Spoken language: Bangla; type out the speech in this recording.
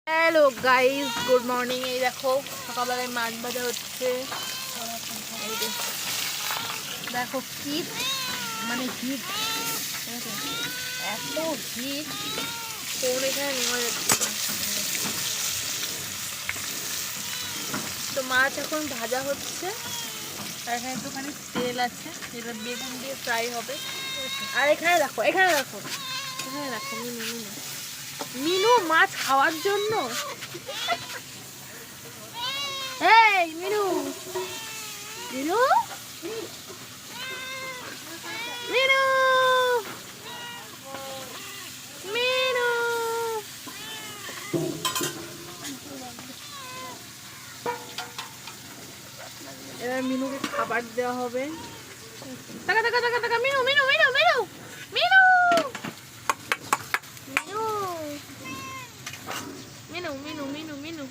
Hello guys, good morning. এই দেখো সকালবেলায় মাছ ভাজা হচ্ছে। এই দেখো হিট, মানে হিট, এত হিট ফোন এখানে নেওয়া যাচ্ছে না। তো মাছ এখন ভাজা হচ্ছে আর এখানে একটুখানি তেল আছে, যেটা বেগুন দিয়ে ফ্রাই হবে। আর এখানে রাখো, এখানে রাখো, এখানে রাখো মিনু, মিনু মিনু মাছ খাওয়ার জন্য। এই মিনু, মিনু, মিনু, মিনু। এবার মিনুকে খাবার দেওয়া হবে। টাকা টাকা টাকা টাকা, মিনু মিনু মিনু মিনু মিনু মিনু মিনু মিনু মিনু মিনু